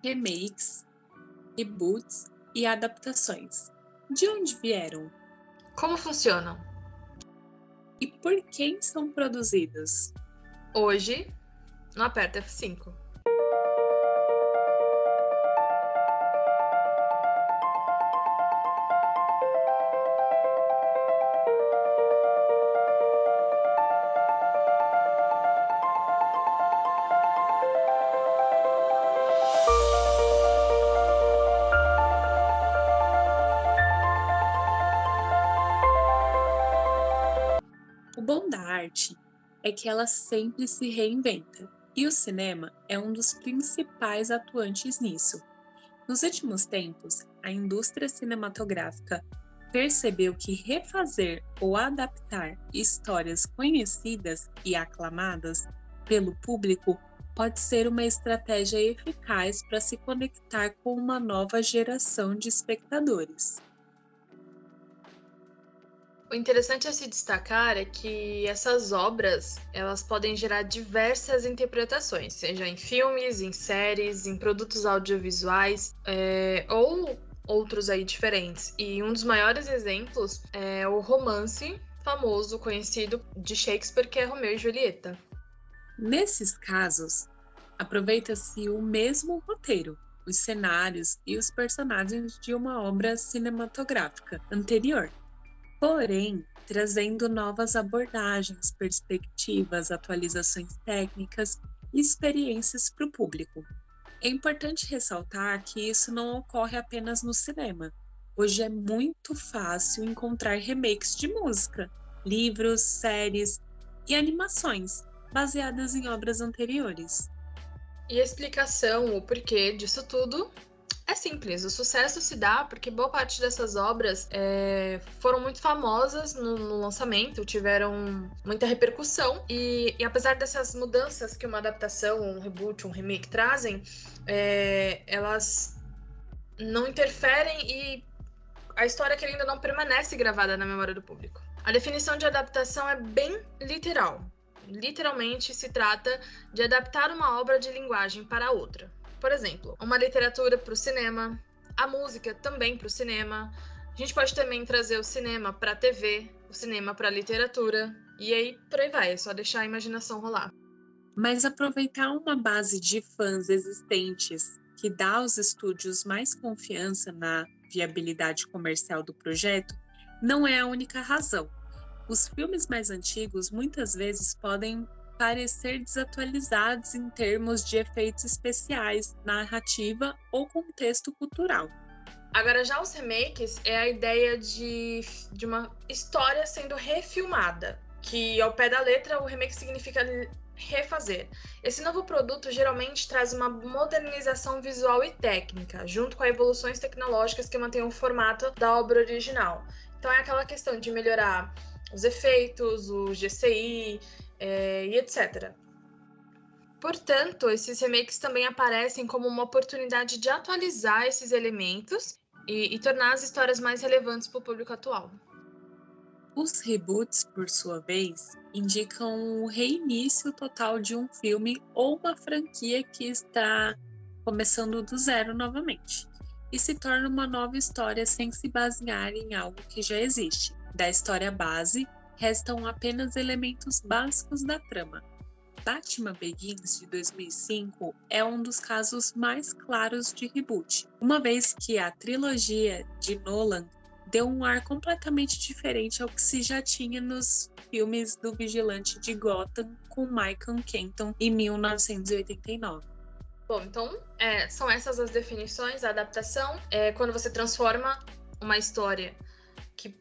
Remakes, reboots e adaptações. De onde vieram? Como funcionam? E por quem são produzidos? Hoje, no Aperta F5. O bom da arte é que ela sempre se reinventa, e o cinema é um dos principais atuantes nisso. Nos últimos tempos, a indústria cinematográfica percebeu que refazer ou adaptar histórias conhecidas e aclamadas pelo público pode ser uma estratégia eficaz para se conectar com uma nova geração de espectadores. O interessante a se destacar é que essas obras, elas podem gerar diversas interpretações, seja em filmes, em séries, em produtos audiovisuais, ou outros aí diferentes. E um dos maiores exemplos é o romance famoso, conhecido de Shakespeare, que é Romeu e Julieta. Nesses casos, aproveita-se o mesmo roteiro, os cenários e os personagens de uma obra cinematográfica anterior, porém trazendo novas abordagens, perspectivas, atualizações técnicas e experiências para o público. É importante ressaltar que isso não ocorre apenas no cinema. Hoje é muito fácil encontrar remakes de música, livros, séries e animações baseadas em obras anteriores. E a explicação, o porquê disso tudo é simples. O sucesso se dá porque boa parte dessas obras foram muito famosas no lançamento, tiveram muita repercussão e apesar dessas mudanças que uma adaptação, um reboot, um remake trazem, elas não interferem e a história que ainda não permanece gravada na memória do público. A definição de adaptação é bem literal. Literalmente se trata de adaptar uma obra de linguagem para outra. Por exemplo, uma literatura para o cinema, a música também para o cinema. A gente pode também trazer o cinema para a TV, o cinema para a literatura, e aí por aí vai, é só deixar a imaginação rolar. Mas aproveitar uma base de fãs existentes que dá aos estúdios mais confiança na viabilidade comercial do projeto não é a única razão. Os filmes mais antigos muitas vezes podem parecer desatualizados em termos de efeitos especiais, narrativa ou contexto cultural. Agora, já os remakes é a ideia de uma história sendo refilmada, que ao pé da letra o remake significa refazer. Esse novo produto geralmente traz uma modernização visual e técnica, junto com evoluções tecnológicas que mantêm o formato da obra original. Então é aquela questão de melhorar os efeitos, o GCI e etc. Portanto, esses remakes também aparecem como uma oportunidade de atualizar esses elementos e tornar as histórias mais relevantes para o público atual. Os reboots, por sua vez, indicam o reinício total de um filme ou uma franquia que está começando do zero novamente, e se torna uma nova história sem se basear em algo que já existe. Da história base, restam apenas elementos básicos da trama. Batman Begins, de 2005, é um dos casos mais claros de reboot, uma vez que a trilogia de Nolan deu um ar completamente diferente ao que se já tinha nos filmes do Vigilante de Gotham com Michael Keaton em 1989. Bom, então são essas as definições. A adaptação é quando você transforma uma história que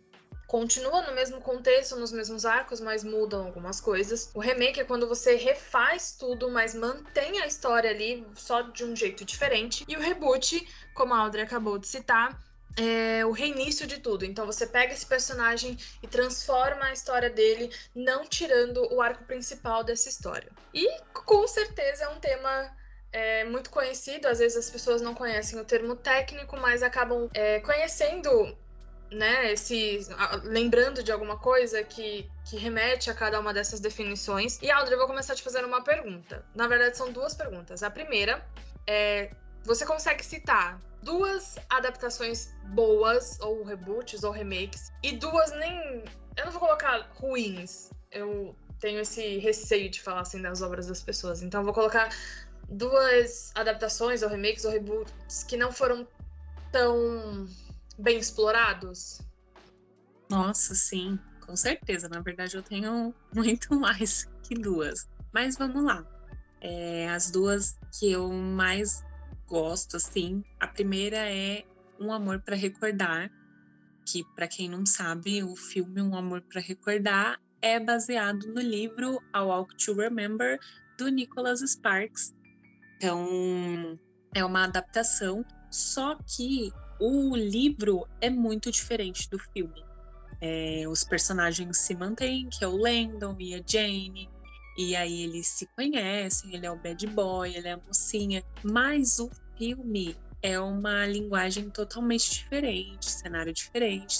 continua no mesmo contexto, nos mesmos arcos, mas mudam algumas coisas. O remake é quando você refaz tudo, mas mantém a história ali só de um jeito diferente. E o reboot, como a Audrey acabou de citar, é o reinício de tudo. Então você pega esse personagem e transforma a história dele, não tirando o arco principal dessa história. E com certeza é um tema muito conhecido. Às vezes as pessoas não conhecem o termo técnico, mas acabam conhecendo né, lembrando de alguma coisa que remete a cada uma dessas definições. E, Audrey, eu vou começar te fazendo uma pergunta. Na verdade, são duas perguntas. A primeira é: você consegue citar 2 adaptações boas, ou reboots, ou remakes, e 2 nem... Eu não vou colocar ruins. Eu tenho esse receio de falar assim das obras das pessoas. Então, eu vou colocar 2 adaptações, ou remakes, ou reboots que não foram tão bem explorados? Nossa, sim, com certeza. Na verdade, eu tenho muito mais que 2. Mas vamos lá. As 2 que eu mais gosto, assim, a primeira é Um Amor para Recordar, que, para quem não sabe, o filme Um Amor para Recordar é baseado no livro A Walk to Remember, do Nicholas Sparks. Então, é uma adaptação, só que o livro é muito diferente do filme. Os personagens se mantêm, que é o Landon e a Jane, e aí eles se conhecem, ele é o bad boy, ele é a mocinha, mas o filme é uma linguagem totalmente diferente, cenário diferente,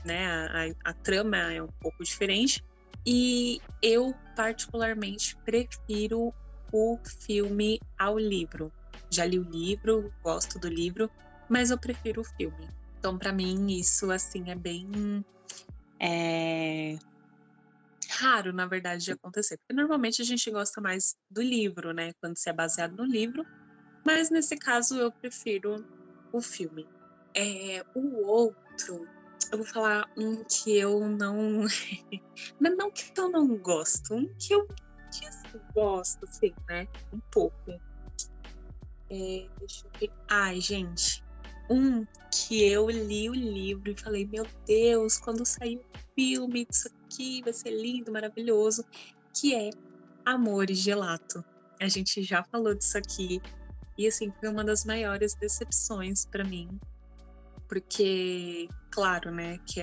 né, a trama é um pouco diferente, e eu particularmente prefiro o filme ao livro. Já li o livro, gosto do livro, mas eu prefiro o filme. Então, para mim, isso assim é bem raro, na verdade, de acontecer. Porque normalmente a gente gosta mais do livro, né? Quando se é baseado no livro. Mas nesse caso eu prefiro o filme. O outro, eu vou falar um que eu não. Não que eu não gosto, um que eu gosto, assim, né? Um pouco. Deixa eu ver. Ai, gente. Um que eu li o livro e falei, meu Deus, quando sair o filme disso aqui vai ser lindo, maravilhoso, que é Amor e Gelato. A gente já falou disso aqui e assim foi uma das maiores decepções para mim, porque claro, né, que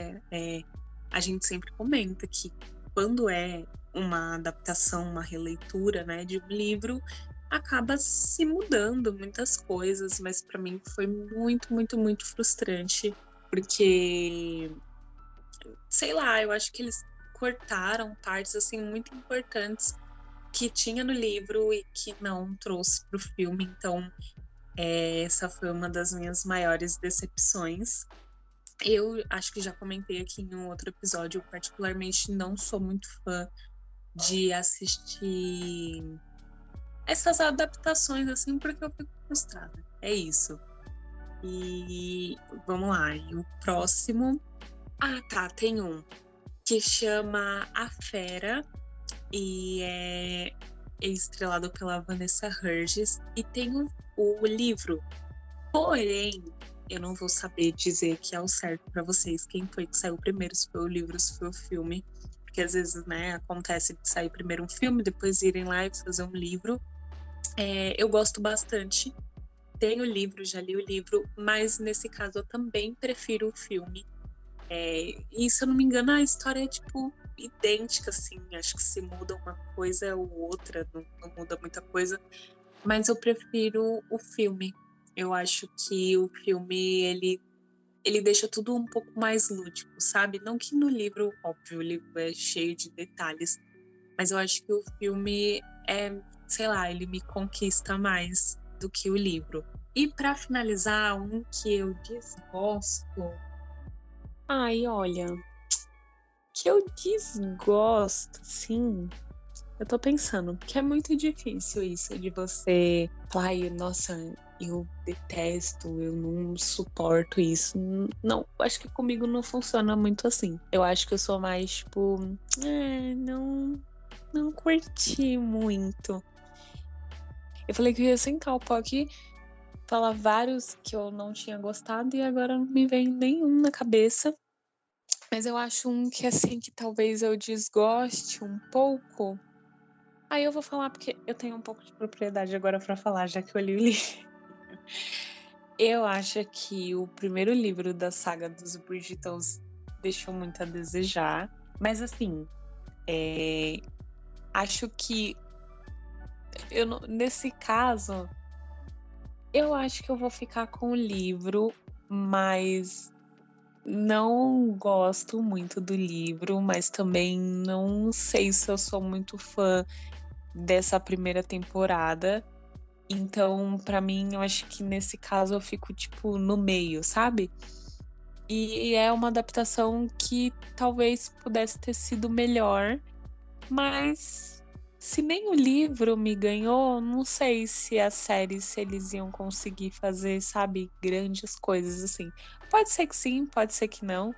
a gente sempre comenta que quando é uma adaptação, uma releitura, né, de um livro, acaba se mudando muitas coisas, mas para mim foi muito, muito, muito frustrante, porque, sei lá, eu acho que eles cortaram partes, assim, muito importantes que tinha no livro e que não trouxe para o filme, então essa foi uma das minhas maiores decepções. Eu acho que já comentei aqui em um outro episódio, eu particularmente não sou muito fã de assistir essas adaptações, assim, porque eu fico frustrada. É isso. E vamos lá. E o próximo. Ah, tá. Tem um que chama A Fera e é estrelado pela Vanessa Hudgens e tem o livro. Porém, eu não vou saber dizer que é o certo para vocês quem foi que saiu primeiro, se foi o livro, se foi o filme. Porque às vezes, né, acontece de sair primeiro um filme, depois irem lá e fazer um livro. Eu gosto bastante. Tenho o livro, já li o livro, mas nesse caso eu também prefiro o filme. E se eu não me engano, a história é tipo idêntica, assim. Acho que se muda uma coisa ou outra, não muda muita coisa. Mas eu prefiro o filme. Eu acho que o filme, ele deixa tudo um pouco mais lúdico, sabe? Não que no livro, óbvio, o livro é cheio de detalhes, mas eu acho que o filme sei lá, ele me conquista mais do que o livro. E para finalizar, um que eu desgosto. Ai, olha, que eu desgosto, sim. Eu tô pensando que é muito difícil isso de você falar, ai, nossa, eu detesto, eu não suporto isso. Não, acho que comigo não funciona muito assim. Eu acho que eu sou mais, tipo, não curti muito. Eu falei que eu ia sentar o pau aqui, falar vários que eu não tinha gostado e agora não me vem nenhum na cabeça. Mas eu acho um que, assim, que talvez eu desgoste um pouco. Aí eu vou falar porque eu tenho um pouco de propriedade agora pra falar, já que eu li o livro. Eu acho que o primeiro livro da saga dos Bridgertons deixou muito a desejar. Mas, assim, acho que nesse caso, eu acho que eu vou ficar com o livro, mas não gosto muito do livro, mas também não sei se eu sou muito fã dessa primeira temporada. Então, pra mim, eu acho que nesse caso eu fico, tipo, no meio, sabe? E é uma adaptação que talvez pudesse ter sido melhor, mas se nem o livro me ganhou, não sei se a série, se eles iam conseguir fazer, sabe, grandes coisas assim. Pode ser que sim, pode ser que não.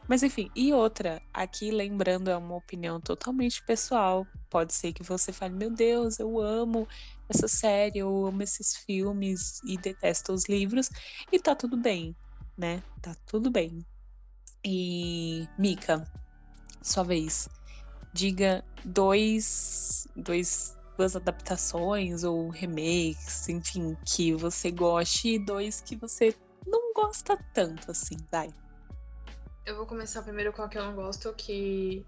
Mas enfim, e outra, aqui lembrando, é uma opinião totalmente pessoal. Pode ser que você fale, meu Deus, eu amo essa série, eu amo esses filmes e detesto os livros, e tá tudo bem, né? Tá tudo bem. E, Mika, sua vez. Diga duas adaptações ou remakes, enfim, que você goste e dois que você não gosta tanto assim, vai. Eu vou começar primeiro com a que eu não gosto, que...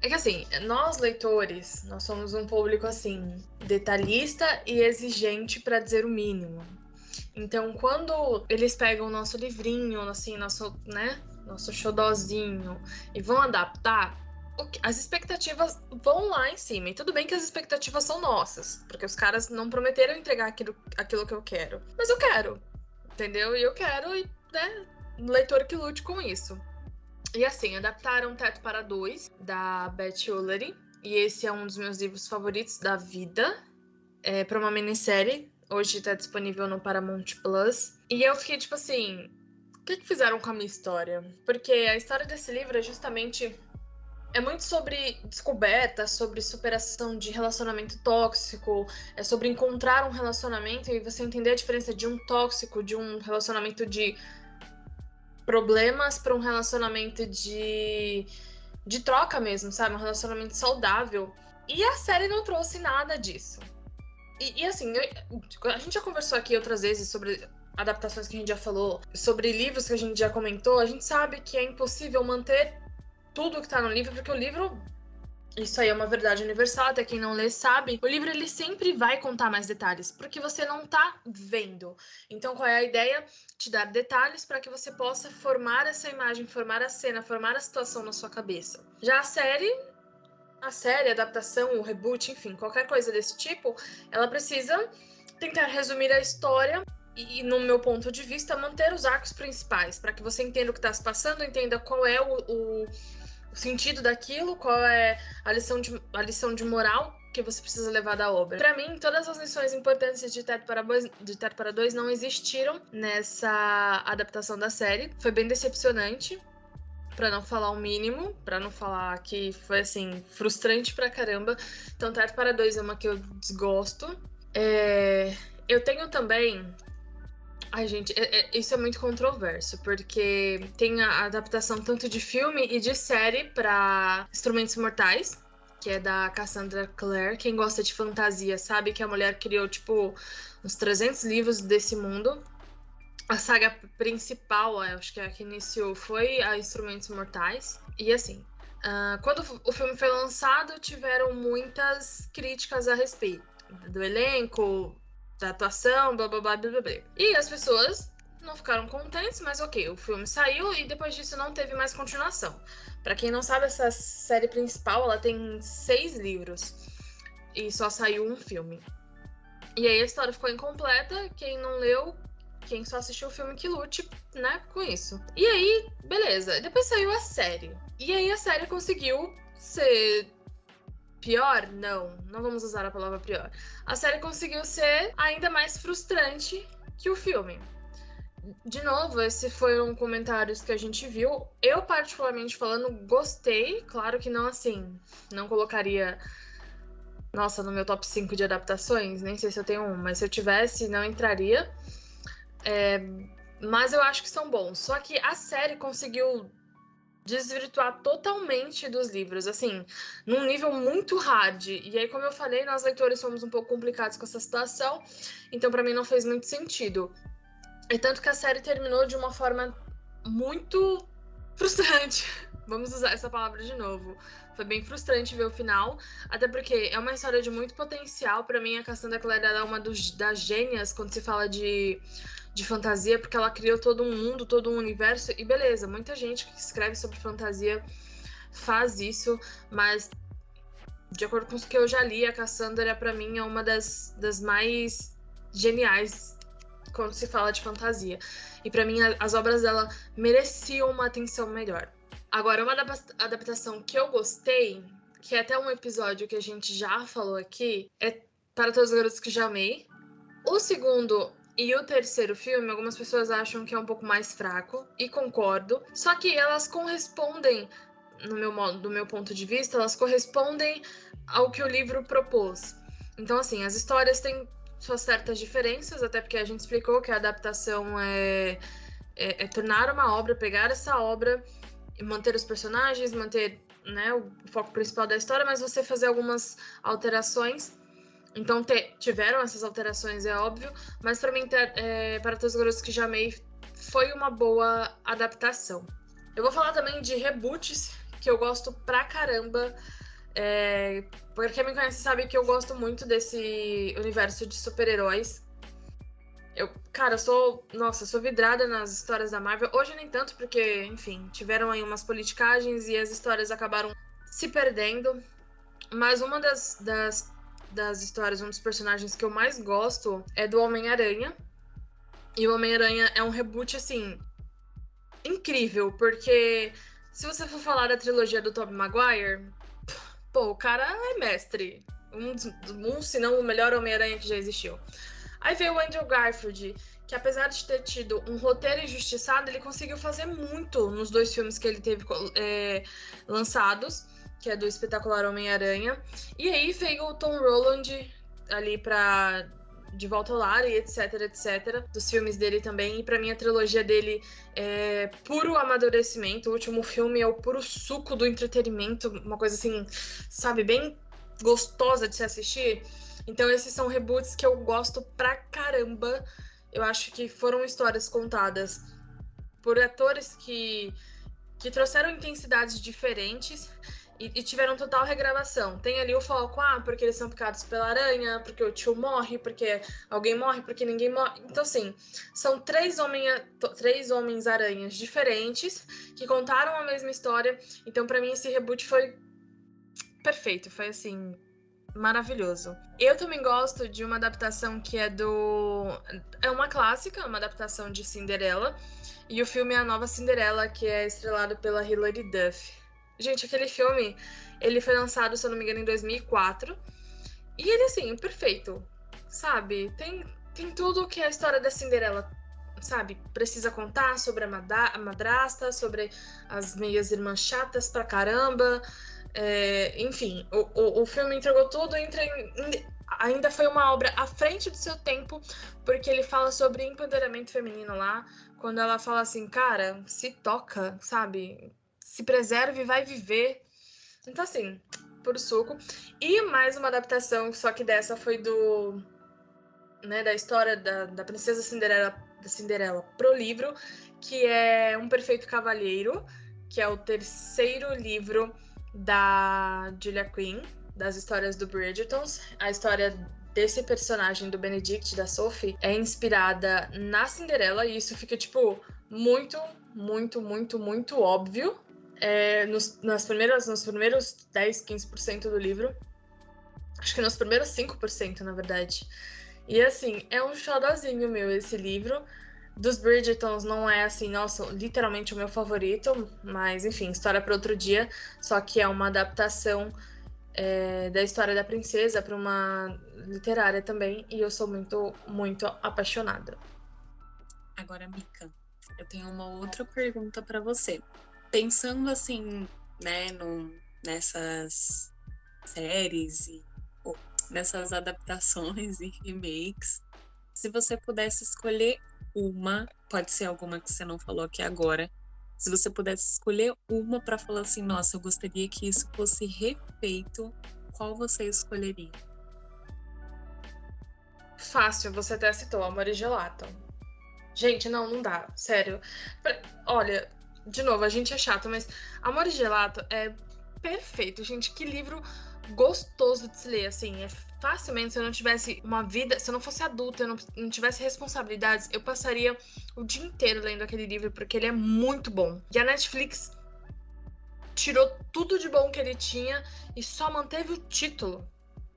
É que assim, nós leitores, nós somos um público assim, detalhista e exigente para dizer o mínimo. Então, quando eles pegam o nosso livrinho, assim, nosso xodozinho e vão adaptar, as expectativas vão lá em cima. E tudo bem que as expectativas são nossas, porque os caras não prometeram entregar aquilo que eu quero. Mas eu quero, entendeu? E eu quero, e, né, leitor que lute com isso. E assim, adaptaram Teto para Dois, da Beth Ullery. E esse é um dos meus livros favoritos da vida. Para uma minissérie. Hoje tá disponível no Paramount Plus. E eu fiquei tipo assim, o que fizeram com a minha história? Porque a história desse livro é justamente... É muito sobre descoberta, sobre superação de relacionamento tóxico, é sobre encontrar um relacionamento e você entender a diferença de um tóxico, de um relacionamento de problemas para um relacionamento de troca mesmo, sabe? Um relacionamento saudável. E a série não trouxe nada disso. E assim, a gente já conversou aqui outras vezes sobre adaptações que a gente já falou, sobre livros que a gente já comentou. A gente sabe que é impossível manter tudo que tá no livro, porque o livro... Isso aí é uma verdade universal, até quem não lê sabe. O livro, ele sempre vai contar mais detalhes, porque você não tá vendo. Então, qual é a ideia? Te dar detalhes para que você possa formar essa imagem, formar a cena, formar a situação na sua cabeça. Já a série, a adaptação, o reboot, enfim, qualquer coisa desse tipo, ela precisa tentar resumir a história e, no meu ponto de vista, manter os arcos principais, para que você entenda o que está se passando, entenda qual é o sentido daquilo, qual é a lição de moral que você precisa levar da obra. Para mim, todas as lições importantes de Teto para Dois não existiram nessa adaptação da série. Foi bem decepcionante, para não falar o mínimo, para não falar que foi assim frustrante pra caramba. Então, Teto para Dois é uma que eu desgosto. Eu tenho também... Ai, gente, isso é muito controverso, porque tem a adaptação tanto de filme e de série para Instrumentos Mortais, que é da Cassandra Clare. Quem gosta de fantasia sabe que a mulher criou, tipo, uns 300 livros desse mundo. A saga principal, acho que é a que iniciou, foi a Instrumentos Mortais. E assim, quando o filme foi lançado, tiveram muitas críticas a respeito do elenco, da atuação, blá blá blá blá blá. E as pessoas não ficaram contentes, mas ok, o filme saiu e depois disso não teve mais continuação. Pra quem não sabe, essa série principal, ela tem 6 livros e só saiu um filme. E aí a história ficou incompleta, quem não leu, quem só assistiu o filme que lute, né, com isso. E aí, beleza, depois saiu a série. E aí a série conseguiu ser... pior? Não vamos usar a palavra pior. A série conseguiu ser ainda mais frustrante que o filme. De novo, esses foram comentários que a gente viu. Eu, particularmente falando, gostei. Claro que não assim, não colocaria, nossa, no meu top 5 de adaptações. Nem sei se eu tenho um, mas se eu tivesse, não entraria. Mas eu acho que são bons. Só que a série conseguiu desvirtuar totalmente dos livros, assim, num nível muito hard. E aí, como eu falei, nós leitores somos um pouco complicados com essa situação, então para mim não fez muito sentido. E tanto que a série terminou de uma forma muito frustrante. Vamos usar essa palavra de novo. Foi bem frustrante ver o final, até porque é uma história de muito potencial. Pra mim, a Cassandra Clare é uma das gênias quando se fala de fantasia, porque ela criou todo um mundo, todo um universo. E beleza, muita gente que escreve sobre fantasia faz isso, mas de acordo com o que eu já li, a Cassandra, pra mim, é uma das mais geniais quando se fala de fantasia. E pra mim, as obras dela mereciam uma atenção melhor. Agora, uma adaptação que eu gostei, que é até um episódio que a gente já falou aqui, é Para Todos os Garotos que Já Amei. O segundo e o terceiro filme, algumas pessoas acham que é um pouco mais fraco, e concordo. Só que elas correspondem, do meu ponto de vista, elas correspondem ao que o livro propôs. Então, assim, as histórias têm suas certas diferenças, até porque a gente explicou que a adaptação é tornar uma obra, pegar essa obra e manter os personagens, manter, né, o foco principal da história, mas você fazer algumas alterações. Então tiveram essas alterações, é óbvio, mas pra mim, Para Todos os Garotos que Já Amei foi uma boa adaptação. Eu vou falar também de reboots, que eu gosto pra caramba. Porque quem me conhece sabe que eu gosto muito desse universo de super-heróis. Cara, sou vidrada nas histórias da Marvel. Hoje nem tanto, porque, enfim, tiveram aí umas politicagens e as histórias acabaram se perdendo. Mas uma das histórias, um dos personagens que eu mais gosto é do Homem-Aranha. E o Homem-Aranha é um reboot, assim, incrível, porque se você for falar da trilogia do Tobey Maguire, pô, o cara é mestre. Se não o melhor Homem-Aranha que já existiu. Aí veio o Andrew Garfield, que apesar de ter tido um roteiro injustiçado, ele conseguiu fazer muito nos 2 filmes que ele teve lançados, que é do Espetacular Homem-Aranha. E aí veio o Tom Holland ali pra De Volta ao Lar e etc, etc, dos filmes dele também. E pra mim a trilogia dele é puro amadurecimento. O último filme é o puro suco do entretenimento, uma coisa assim, sabe, bem gostosa de se assistir. Então esses são reboots que eu gosto pra caramba. Eu acho que foram histórias contadas por atores que trouxeram intensidades diferentes e tiveram total regravação. Tem ali o foco, porque eles são picados pela aranha, porque o tio morre, porque alguém morre, porque ninguém morre. Então, assim, são 3 homens-aranhas diferentes que contaram a mesma história. Então, pra mim, esse reboot foi perfeito. Foi, assim, maravilhoso. Eu também gosto de uma adaptação que é uma clássica, uma adaptação de Cinderela. E o filme é A Nova Cinderela, que é estrelado pela Hilary Duff. Gente, aquele filme, ele foi lançado, se eu não me engano, em 2004. E ele, assim, perfeito, sabe? Tem tudo que a história da Cinderela, sabe, precisa contar sobre a madrasta, sobre as meias irmãs chatas pra caramba. Enfim, o filme entregou tudo, ainda foi uma obra à frente do seu tempo, porque ele fala sobre empoderamento feminino lá, quando ela fala assim, cara, se toca, sabe? Se preserve e vai viver. Então, assim, puro suco. E mais uma adaptação, só que dessa foi da história da Princesa Cinderela pro livro, que é Um Perfeito Cavalheiro, que é o 3º livro da Julia Quinn, das histórias do Bridgertons. A história desse personagem do Benedict, da Sophie, é inspirada na Cinderela, e isso fica, tipo, muito, muito, muito, muito óbvio nos primeiros 10, 15% do livro. Acho que nos primeiros 5%, na verdade. E, assim, é um xodozinho meu esse livro. Dos Bridgertons não é, assim, nossa, literalmente o meu favorito, mas, enfim, história para outro dia. Só que é uma adaptação da história da princesa para uma literária também, e eu sou muito, muito apaixonada. Agora, Mica, eu tenho uma outra pergunta para você. Pensando, assim, né, nessas séries nessas adaptações e remakes, se você pudesse escolher uma, pode ser alguma que você não falou aqui agora, se você pudesse escolher uma para falar assim, nossa, eu gostaria que isso fosse refeito, qual você escolheria? Fácil, você até citou, Amor e Gelato. Gente, não dá, sério. Olha, de novo, a gente é chato, mas Amor e Gelato é perfeito, gente. Que livro gostoso de se ler, assim. É facilmente, se eu não tivesse uma vida, se eu não fosse adulta, eu não tivesse responsabilidades, eu passaria o dia inteiro lendo aquele livro, porque ele é muito bom. E a Netflix tirou tudo de bom que ele tinha e só manteve o título.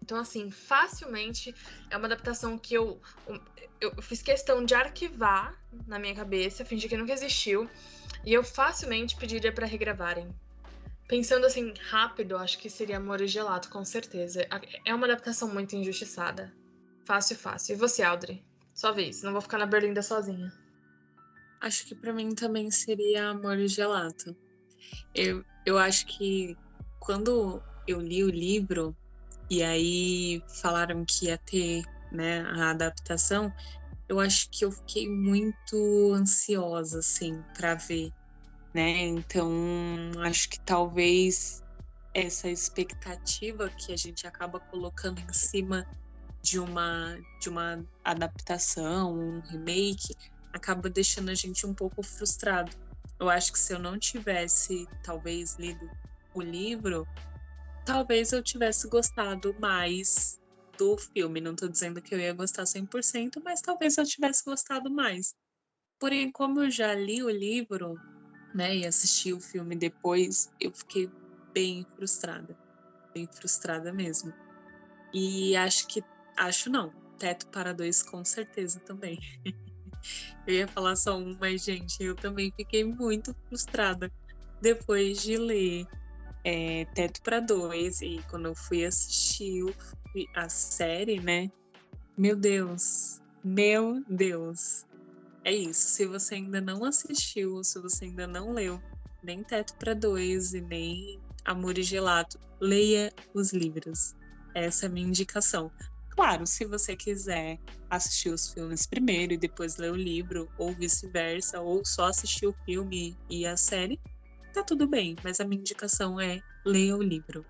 Então, assim, facilmente é uma adaptação que eu fiz questão de arquivar na minha cabeça, fingir que nunca existiu, e eu facilmente pediria para regravarem. Pensando assim, rápido, acho que seria Amor e Gelato, com certeza. É uma adaptação muito injustiçada. Fácil, fácil. E você, Audrey? Sua vez, não vou ficar na Berlinda sozinha. Acho que pra mim também seria Amor e Gelato. Eu acho que quando eu li o livro e aí falaram que ia ter, né, a adaptação, eu acho que eu fiquei muito ansiosa, assim, para ver, né? Então, acho que talvez essa expectativa que a gente acaba colocando em cima de uma adaptação, um remake, acaba deixando a gente um pouco frustrado. Eu acho que se eu não tivesse, talvez, lido o livro, talvez eu tivesse gostado mais do filme. Não tô dizendo que eu ia gostar 100%, mas talvez eu tivesse gostado mais. Porém, como eu já li o livro, né, e assisti o filme depois, eu fiquei bem frustrada mesmo. E acho não, Teto para Dois com certeza também. Eu ia falar só um, mas gente, eu também fiquei muito frustrada depois de ler Teto para Dois e quando eu fui assistir a série, né? Meu Deus, meu Deus. É isso, se você ainda não assistiu, se você ainda não leu nem Teto para Dois e nem Amor e Gelato, leia os livros. Essa é a minha indicação. Claro, se você quiser assistir os filmes primeiro e depois ler o livro, ou vice-versa, ou só assistir o filme e a série, tá tudo bem, mas a minha indicação é leia o livro.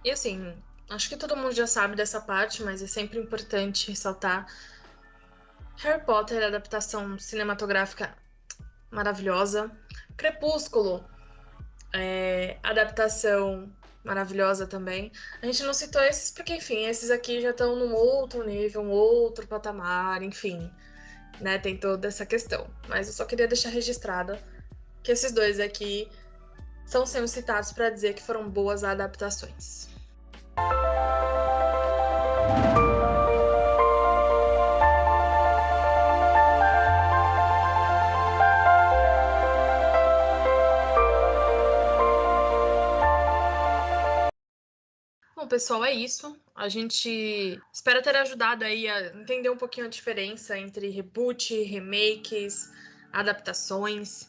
E assim, acho que todo mundo já sabe dessa parte, mas é sempre importante ressaltar. Harry Potter, adaptação cinematográfica maravilhosa. Crepúsculo, adaptação maravilhosa também. A gente não citou esses porque, enfim, esses aqui já estão num outro nível, um outro patamar, enfim, né? Tem toda essa questão. Mas eu só queria deixar registrado que esses dois aqui são sendo citados para dizer que foram boas adaptações. Bom, pessoal, é isso. A gente espera ter ajudado aí a entender um pouquinho a diferença entre reboot, remakes, adaptações.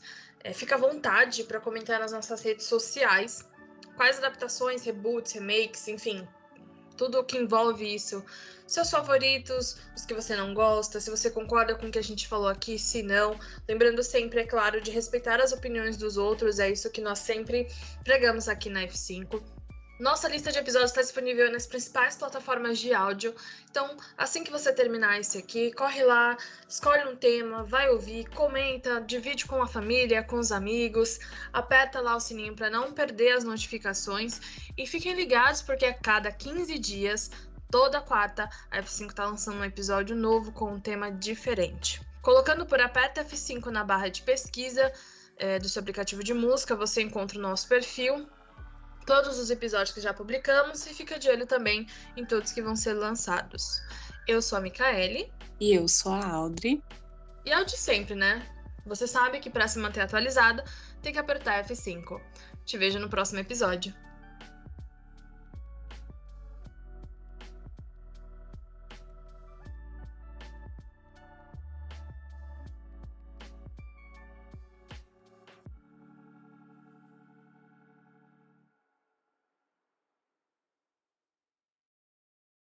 Fica à vontade para comentar nas nossas redes sociais quais adaptações, reboots, remakes, enfim, tudo o que envolve isso. Seus favoritos, os que você não gosta, se você concorda com o que a gente falou aqui, se não. Lembrando sempre, é claro, de respeitar as opiniões dos outros, é isso que nós sempre pregamos aqui na F5. Nossa lista de episódios está disponível nas principais plataformas de áudio. Então, assim que você terminar esse aqui, corre lá, escolhe um tema, vai ouvir, comenta, divide com a família, com os amigos, aperta lá o sininho para não perder as notificações e fiquem ligados porque a cada 15 dias, toda quarta, a F5 está lançando um episódio novo com um tema diferente. Colocando por Aperta F5 na barra de pesquisa do seu aplicativo de música, você encontra o nosso perfil, todos os episódios que já publicamos e fica de olho também em todos que vão ser lançados. Eu sou a Micaele. E eu sou a Audrey. E é o de sempre, né? Você sabe que para se manter atualizado, tem que apertar F5. Te vejo no próximo episódio.